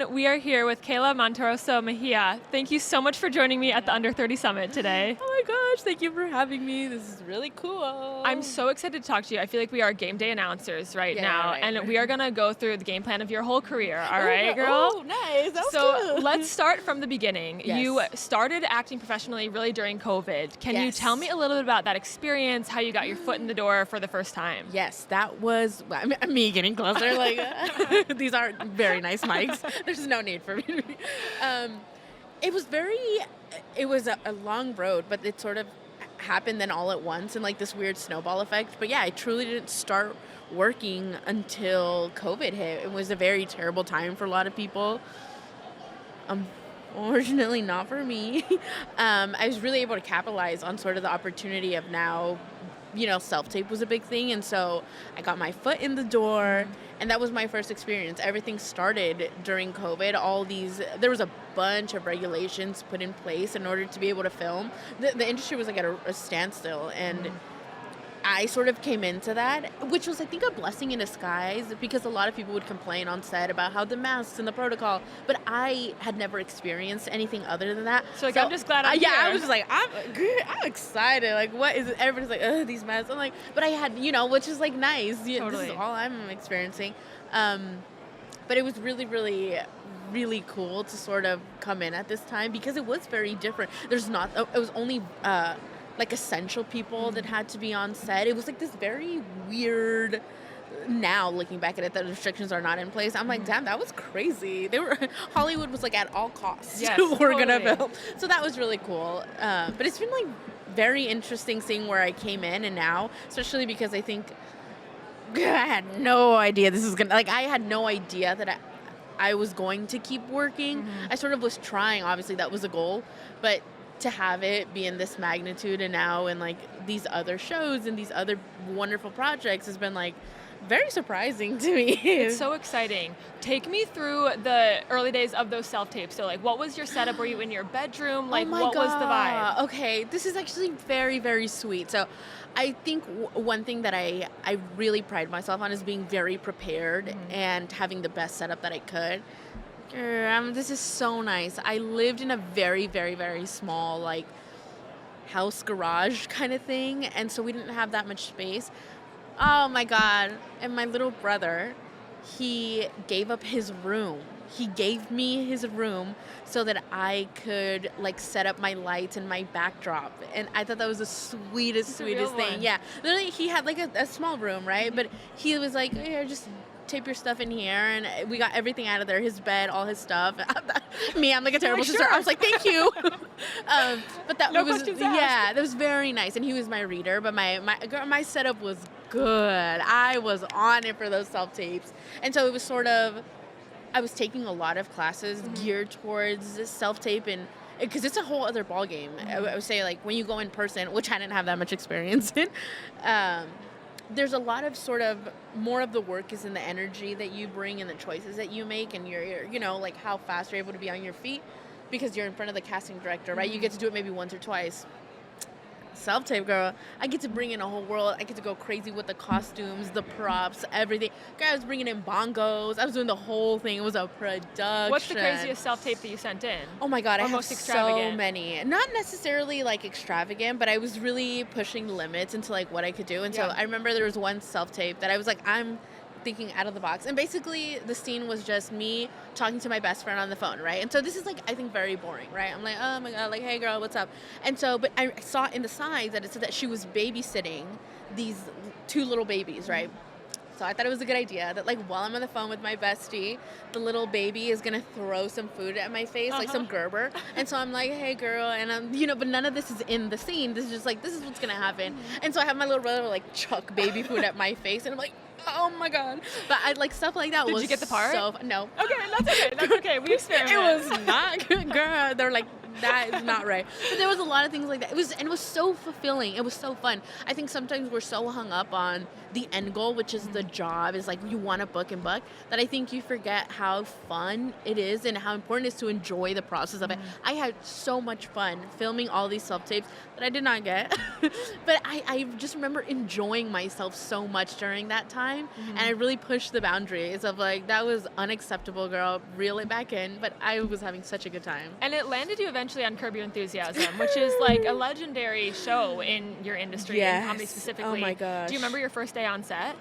everyone. We are here with Keyla Monterrosa Mejia. Thank you so much for joining me at the Under 30 Summit today. Oh my gosh, thank you for having me. This is really cool. I'm so excited to talk to you. I feel like we are game day announcers right now, right. and we are going to go through the game plan of your whole career. All right, girl? Oh, nice. That was So good. let's start from the beginning. Yes. You started acting professionally really during COVID. Can you tell me a little bit about that experience, how you got your foot in the door for the first time? Yes, that was me getting closer. Like these aren't very nice mics. There's no need for me to be. It was a long road, but it sort of happened then all at once and like this weird snowball effect. But yeah, I truly didn't start working until COVID hit. It was a very terrible time for a lot of people. Unfortunately, not for me. I was really able to capitalize on sort of the opportunity of now, self-tape was a big thing. And so I got my foot in the door, and that was my first experience. Everything started during COVID. There was a bunch of regulations put in place in order to be able to film. The industry was like at a standstill, and I sort of came into that, which was, I think, a blessing in disguise, because a lot of people would complain on set about how the masks and the protocol, but I had never experienced anything other than that. So I'm just glad I'm here. Yeah, I was just like, I'm excited. Like, what is it? Everybody's like, ugh, these masks. I'm like, but I had, which is like nice. Totally. This is all I'm experiencing. But it was really, really, really cool to sort of come in at this time, because it was very different. It was only like essential people that had to be on set. It was like this very weird, now looking back at it, the restrictions are not in place. I'm like, damn, that was crazy. Hollywood was like at all costs. Yes, we're totally. gonna film. So that was really cool. But it's been like very interesting seeing where I came in and now, especially because I think I had no idea this was gonna, I had no idea that I was going to keep working. I sort of was trying, obviously that was a goal, but to have it be in this magnitude and now in like these other shows and these other wonderful projects has been like very surprising to me. It's so exciting. Take me through the early days of those self-tapes. So like, what was your setup? Were you in your bedroom? Like, what was the vibe? Okay, this is actually very, very sweet. So I think one thing that I really pride myself on is being very prepared and having the best setup that I could. This is so nice. I lived in a very, very, very small, like, house garage kind of thing, and so we didn't have that much space. Oh my God. And my little brother, he gave up his room. He gave me his room so that I could like set up my lights and my backdrop. And I thought that was the sweetest thing. Yeah. Literally, he had like a small room, right? But he was like, here, just tape your stuff in here, and we got everything out of there, his bed, all his stuff. I'm like a terrible sister. I was like, thank you. But that that was very nice, and he was my reader, but my setup was good. I was on it for those self-tapes, and so it was sort of, I was taking a lot of classes geared towards self-tape, and because it's a whole other ballgame. I would say, like, when you go in person, which I didn't have that much experience in, there's a lot of sort of more of the work is in the energy that you bring and the choices that you make, and you're like how fast you're able to be on your feet because you're in front of the casting director, right? You get to do it maybe once or twice. Self-tape, girl, I get to bring in a whole world. I get to go crazy with the costumes, the props, everything. Girl, I was bringing in bongos. I was doing the whole thing. It was a production. What's the craziest self-tape that you sent in? Oh my God, I have most extravagant? So many. Not necessarily like extravagant, but I was really pushing limits into like what I could do. And so I remember there was one self-tape that I was like, I'm thinking out of the box. And basically the scene was just me talking to my best friend on the phone, right? And so this is like, I think, very boring, right? I'm like, oh my God, like, hey girl, what's up? And so, but I saw in the sides that it said that she was babysitting these two little babies, right? So I thought it was a good idea that, like, while I'm on the phone with my bestie, the little baby is gonna throw some food at my face, like some Gerber. And so I'm like, hey girl, and I'm, but none of this is in the scene. This is just like, this is what's gonna happen. And so I have my little brother like chuck baby food at my face, and I'm like, oh my God. But I like stuff like that. Did you get the part? No. Okay, that's okay. We experiment. It was not good, girl. They're like that is not right. But there was a lot of things like that. It was so fulfilling. It was so fun. I think sometimes we're so hung up on the end goal, which is the job, is like you want to book, that I think you forget how fun it is and how important it is to enjoy the process of it. I had so much fun filming all these self-tapes that I did not get. But I just remember enjoying myself so much during that time. And I really pushed the boundaries of like, that was unacceptable, girl. Reel it back in. But I was having such a good time. And it landed you eventually on Curb Your Enthusiasm, which is like a legendary show in your industry, in comedy specifically. Oh my gosh. Do you remember your first day on set?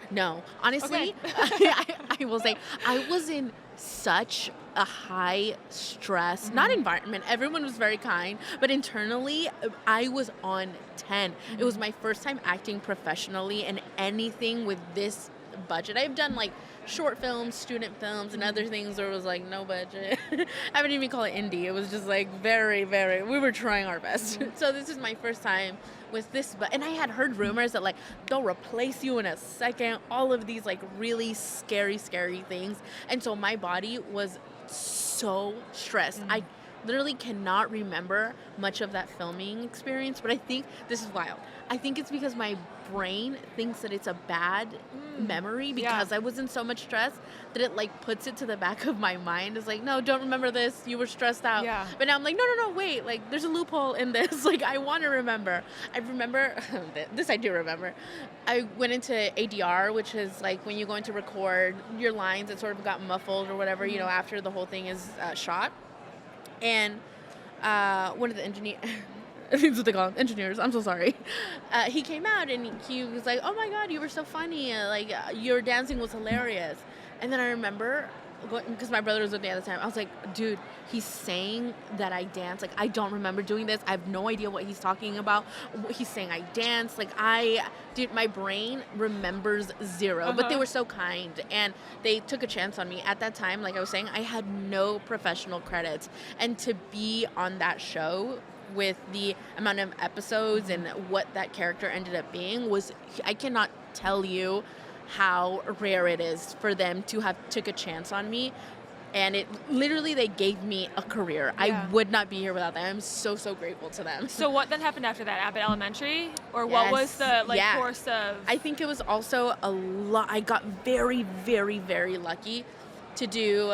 No. Honestly, I will say I was in such a high stress, not environment. Everyone was very kind, but internally I was on 10. It was my first time acting professionally in anything with this budget. I've done like short films, student films, and other things where it was like no budget. I wouldn't even call it indie. It was just like very, very, we were trying our best. So this is my first time with this, and I had heard rumors that like they'll replace you in a second, all of these like really scary things. And so my body was so stressed. I literally cannot remember much of that filming experience, but I think this is wild. I think it's because my brain thinks that it's a bad memory because I was in so much stress that it like puts it to the back of my mind. It's like, no, don't remember this. You were stressed out. Yeah. But now I'm like, no, wait. Like, there's a loophole in this. Like, I want to remember. I remember, this I do remember. I went into ADR, which is like when you go in to record your lines, it sort of got muffled or whatever, you know, after the whole thing is shot. And one of the engineers, that's what they call them, engineers, I'm so sorry. He came out and he was like, oh my God, you were so funny. Like, your dancing was hilarious. And then I remember, because my brother was with me at the time, I was like, dude, he's saying that I dance. Like, I don't remember doing this. I have no idea what he's talking about. He's saying I dance. Like, dude, my brain remembers zero. But they were so kind, and they took a chance on me. At that time, like I was saying, I had no professional credits. And to be on that show with the amount of episodes and what that character ended up being was, I cannot tell you how rare it is for them to have took a chance on me. And it literally, they gave me a career. I would not be here without them. I'm so grateful to them. So what then happened after that? Abbott Elementary? Or what was the course of? I think it was also a lot. I got very, very, very lucky to do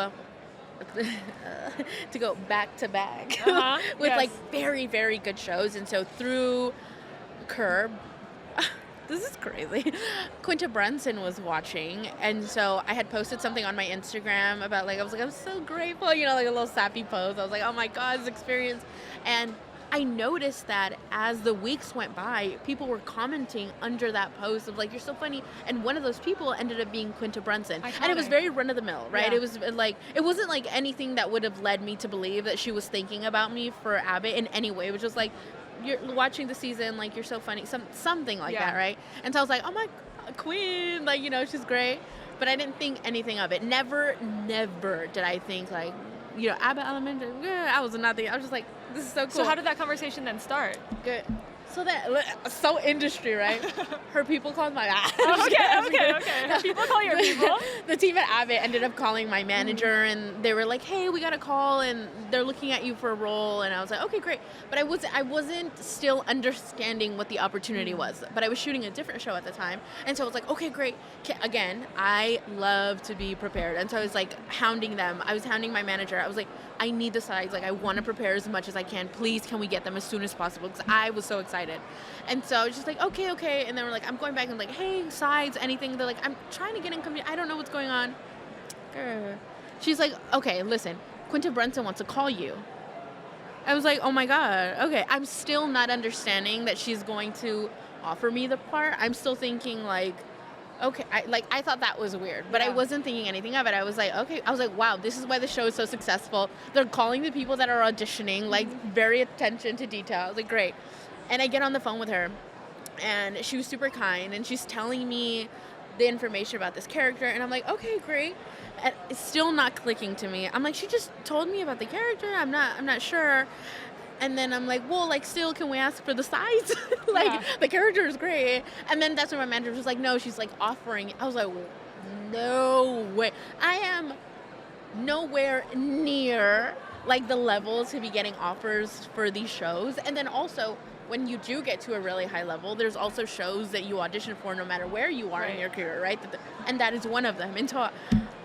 to go back to back with like very, very good shows. And so through Curb, this is crazy, Quinta Brunson was watching, and so I had posted something on my Instagram about like, I was like, I'm so grateful, you know, like a little sappy post. I was like, oh my God, this experience. And I noticed that as the weeks went by, people were commenting under that post of like, you're so funny. And one of those people ended up being Quinta Brunson. And it was very run of the mill, right? Yeah. It was like, it wasn't like anything that would have led me to believe that she was thinking about me for Abbott in any way. It was just like, you're watching the season, like, you're so funny, something like that, right? And so I was like, oh my God, Queen, like, you know, she's great. But I didn't think anything of it. Never did I think like, you know, Abbott Elementary. I was not thinking. I was just like, this is so cool. So how did that conversation then start? Good. So industry, right? Her people called my okay. Her people call your people. The team at Abbott ended up calling my manager, and they were like, "Hey, we got a call, and they're looking at you for a role." And I was like, "Okay, great." But I wasn't still understanding what the opportunity was. But I was shooting a different show at the time, and so I was like, "Okay, great." Again, I love to be prepared, and so I was like hounding them. I was hounding my manager. I was like, I need the sides. Like, I want to prepare as much as I can. Please, can we get them as soon as possible? Because I was so excited. And so I was just like, okay. And then we're like, I'm going back and like, hey, sides, anything. They're like, I'm trying to get in community. I don't know what's going on. She's like, okay, listen, Quinta Brunson wants to call you. I was like, oh my God. Okay. I'm still not understanding that she's going to offer me the part. I'm still thinking like, okay, I thought that was weird, but I wasn't thinking anything of it. I was like, okay. I was like, wow, this is why the show is so successful. They're calling the people that are auditioning, like very attention to detail. I was like, great. And I get on the phone with her, and she was super kind, and she's telling me the information about this character, and I'm like, okay, great. And it's still not clicking to me. I'm like, she just told me about the character. I'm not sure. And then I'm like, well, like, still, can we ask for the sides? The character is great. And then that's when my manager was like, no, she's like offering. I was like, no way. I am nowhere near like the level to be getting offers for these shows. And then also when you do get to a really high level, there's also shows that you audition for no matter where you are in your career, right? And that is one of them. And so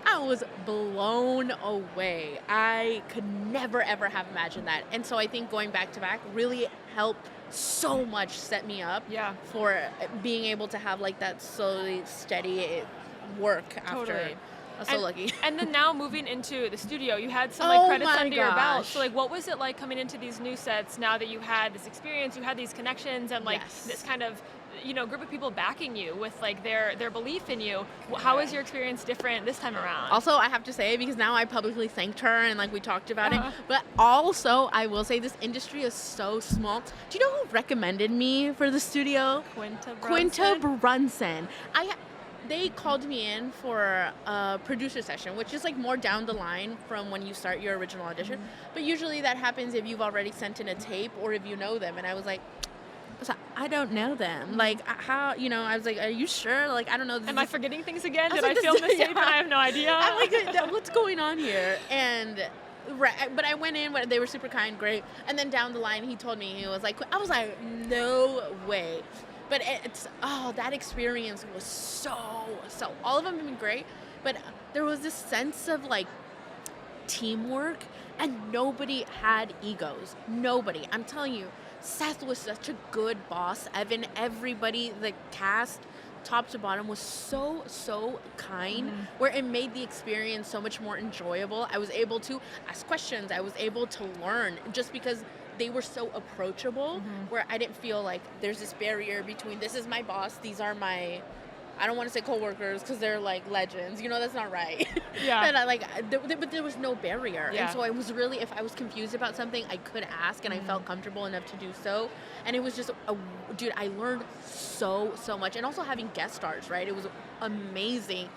I was blown away. I could never, ever have imagined that. And so I think going back to back really helped so much set me up for being able to have like that slowly, steady work after. I was so lucky. And then now moving into the studio, you had some like credits under your belt. So like, what was it like coming into these new sets now that you had this experience, you had these connections, and like this kind of, you know, group of people backing you with like their belief in you? How is your experience different this time around? Also, I have to say, because now I publicly thanked her and like we talked about it, but also I will say this industry is so small. Do you know who recommended me for the studio? Quinta Brunson. They called me in for a producer session, which is like more down the line from when you start your original audition. But usually that happens if you've already sent in a tape or if you know them. And I was like, I don't know them. Like, how, you know, I was like, are you sure? Like, I don't know. Am I forgetting things again? Did I film this tape and I have no idea? I'm like, what's going on here? And but I went in, they were super kind, great. And then down the line, he told me, he was like, I was like, no way. But that experience was so, all of them have been great, but there was this sense of like teamwork and nobody had egos. Nobody. I'm telling you, Seth was such a good boss. Evan, everybody, the cast, top to bottom, was so kind, where it made the experience so much more enjoyable. I was able to ask questions. I was able to learn just because they were so approachable, where I didn't feel like there's this barrier between this is my boss, these are my, I don't want to say coworkers because they're like legends, you know, that's not right. But there was no barrier. And so I was really, if I was confused about something, I could ask, and I felt comfortable enough to do so. And it was just, dude, I learned so much. And also having guest stars, right? It was amazing.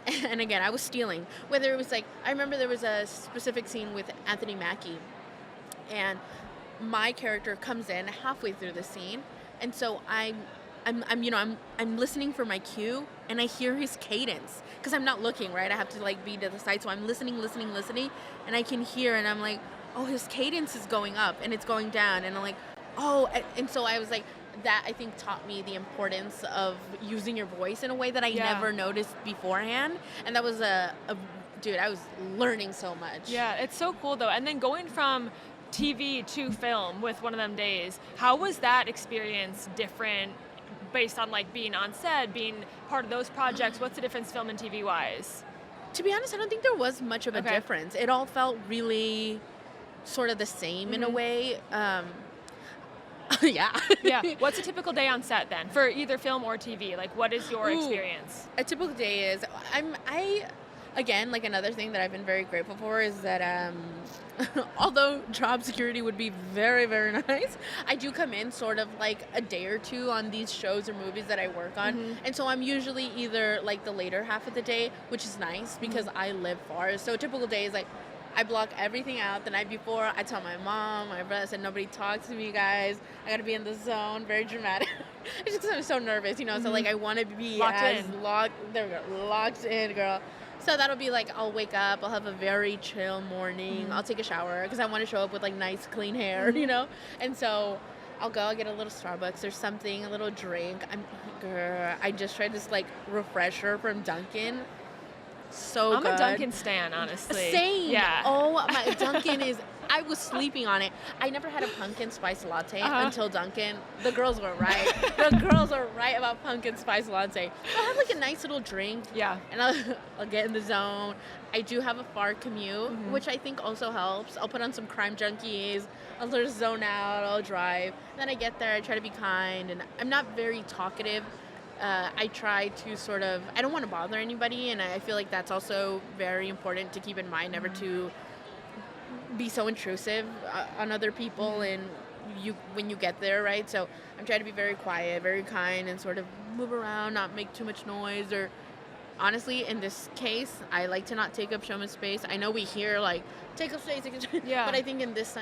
And again, I was stealing. Whether it was like, I remember there was a specific scene with Anthony Mackie, and my character comes in halfway through the scene, and so I'm listening for my cue, and I hear his cadence because I'm not looking, right? I have to like be to the side, so I'm listening, and I can hear, and I'm like, oh, his cadence is going up and it's going down, and I'm like, oh, and so I was like, that I think taught me the importance of using your voice in a way that I never noticed beforehand, and that was dude, I was learning so much. Yeah, it's so cool though. And then going from TV to film with One of Them Days, how was that experience different based on like being on set, being part of those projects? What's the difference film and TV wise? To be honest, I don't think there was much of a difference. It all felt really sort of the same in a way. Yeah. What's a typical day on set then for either film or TV? Like, what is your experience? A typical day is again, like another thing that I've been very grateful for is that although job security would be very, very nice, I do come in sort of like a day or two on these shows or movies that I work on. And so I'm usually either like the later half of the day, which is nice because I live far. So a typical day is like, I block everything out the night before. I tell my mom, my brother, I said, nobody talk to me, guys. I got to be in the zone. Very dramatic. It's just because I'm so nervous, you know. So, like, I want to be locked in, girl. So that'll be like, I'll wake up, I'll have a very chill morning, I'll take a shower because I want to show up with like nice clean hair, you know? And so I'll get a little Starbucks or something, a little drink. I just tried this like refresher from Dunkin'. So I'm good. a Dunkin' stan, honestly. Same. Yeah. Oh, my Dunkin' is, I was sleeping on it. I never had a pumpkin spice latte until Dunkin'. The girls were right. The girls were right about pumpkin spice latte. I had like a nice little drink. Yeah. And I'll get in the zone. I do have a far commute, which I think also helps. I'll put on some Crime Junkies. I'll just zone out. I'll drive. And then I get there. I try to be kind. And I'm not very talkative. I try to sort of, I don't want to bother anybody, and I feel like that's also very important to keep in mind, never to be so intrusive on other people and when you get there, right? So I'm trying to be very quiet, very kind, and sort of move around, not make too much noise. Or honestly, in this case, I like to not take up showman space. I know we hear like, take up space, but I think in this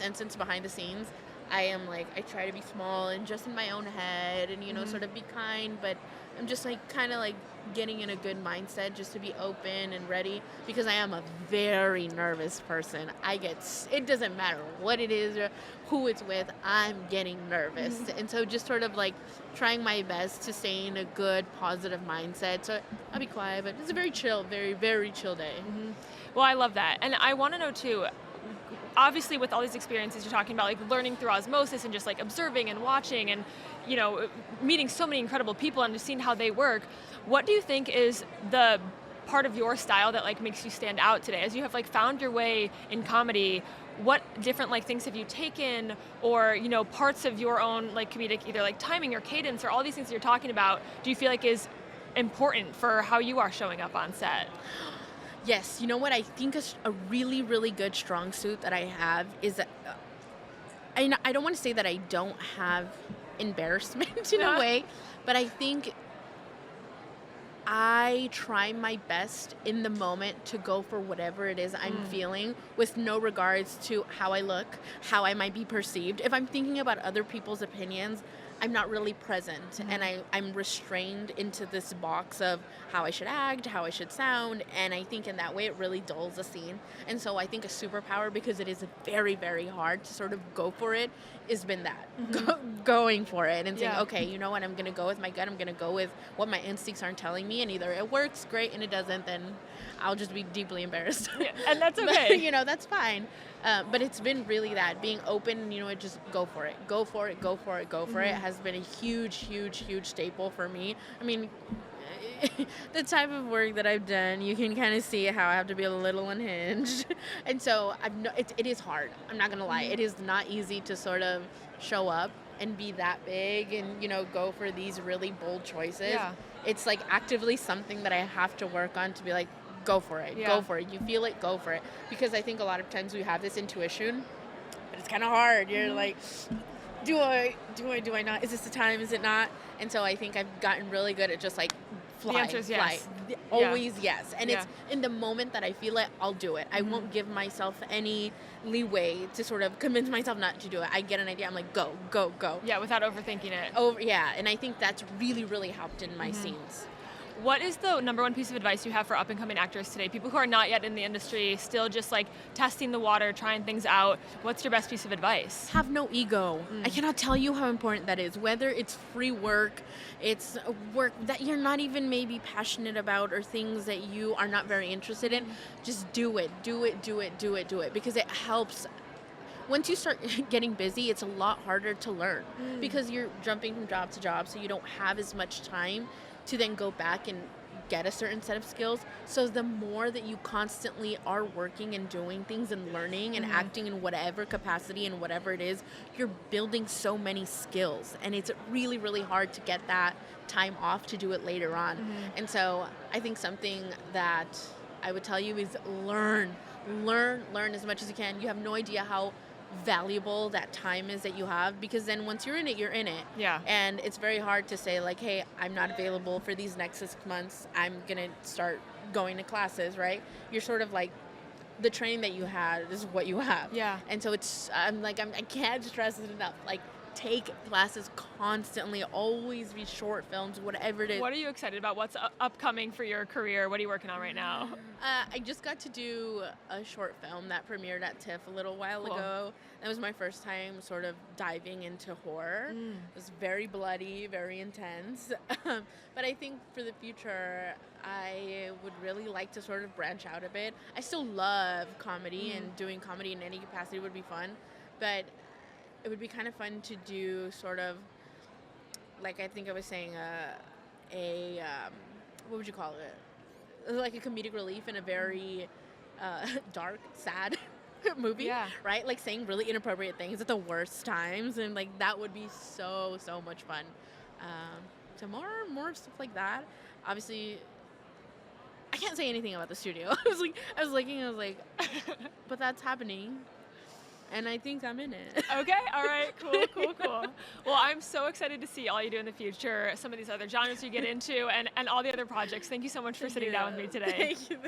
instance behind the scenes, I am like, I try to be small and just in my own head and, you know, sort of be kind, but I'm just like kind of like getting in a good mindset just to be open and ready, because I am a very nervous person. It doesn't matter what it is or who it's with, I'm getting nervous. And so just sort of like trying my best to stay in a good, positive mindset. So I'll be quiet, but it's a very chill, very, very chill day. Well, I love that. And I want to know too, obviously with all these experiences you're talking about, like learning through osmosis and just like observing and watching and, you know, meeting so many incredible people and just seeing how they work, what do you think is the part of your style that like makes you stand out today? As you have like found your way in comedy, what different like things have you taken, or, you know, parts of your own like comedic, either like timing or cadence or all these things that you're talking about, do you feel like is important for how you are showing up on set? Yes, you know what I think is a really, really good strong suit that I have is that I don't want to say that I don't have embarrassment in a way, but I think I try my best in the moment to go for whatever it is I'm feeling, with no regards to how I look, how I might be perceived. If I'm thinking about other people's opinions, I'm not really present, and I'm restrained into this box of how I should act, how I should sound, and I think in that way it really dulls a scene. And so I think a superpower, because it is very, very hard to sort of go for it, has been that. Going for it and saying, okay, you know what, I'm going to go with my gut, I'm going to go with what my instincts aren't telling me, and either it works, great, and it doesn't, then I'll just be deeply embarrassed. And that's okay. But, you know, that's fine. But it's been really that, being open, you know, just go for it. Go for it, go for it, go for it has been a huge, huge, huge staple for me. I mean, the type of work that I've done, you can kind of see how I have to be a little unhinged. And so it is hard. I'm not going to lie. It is not easy to sort of show up and be that big and, you know, go for these really bold choices. Yeah. It's like actively something that I have to work on to be like, go for it, go for it. You feel it, go for it. Because I think a lot of times we have this intuition, but it's kind of hard. You're like, do I not? Is this the time? Is it not? And so I think I've gotten really good at just like fly. The answer is yes. Always yes. And it's in the moment that I feel it, I'll do it. I won't give myself any leeway to sort of convince myself not to do it. I get an idea, I'm like, go, go, go. Yeah, without overthinking it. And I think that's really, really helped in my scenes. What is the number one piece of advice you have for up-and-coming actors today? People who are not yet in the industry, still just like testing the water, trying things out. What's your best piece of advice? Have no ego. I cannot tell you how important that is. Whether it's free work, it's work that you're not even maybe passionate about, or things that you are not very interested in, just do it. Do it, do it, do it, do it. Because it helps. Once you start getting busy, it's a lot harder to learn because you're jumping from job to job, so you don't have as much time to then go back and get a certain set of skills. So the more that you constantly are working and doing things and learning and acting in whatever capacity and whatever it is, you're building so many skills. And it's really, really hard to get that time off to do it later on. And so I think something that I would tell you is learn as much as you can. You have no idea how valuable that time is that you have, because then once you're in it, you're in it. Yeah. And it's very hard to say like, hey, I'm not available for these next 6 months. I'm going to start going to classes, right? You're sort of like, the training that you had is what you have. Yeah. And so I can't stress it enough. Like, take classes constantly, always be short films, whatever it is. What are you excited about? What's upcoming for your career? What are you working on right now? I just got to do a short film that premiered at TIFF a little while ago. That was my first time sort of diving into horror. It was very bloody, very intense. But I think for the future, I would really like to sort of branch out a bit. I still love comedy, and doing comedy in any capacity would be fun. But it would be kind of fun to do sort of, like I think I was saying, what would you call it? Like a comedic relief in a very dark, sad movie, right? Like saying really inappropriate things at the worst times, and like that would be so much fun. So more stuff like that. Obviously, I can't say anything about the studio. I was like, but that's happening. And I think I'm in it. Okay, all right, cool. Well, I'm so excited to see all you do in the future, some of these other genres you get into, and all the other projects. Thank you so much for sitting down with me today. Thank you.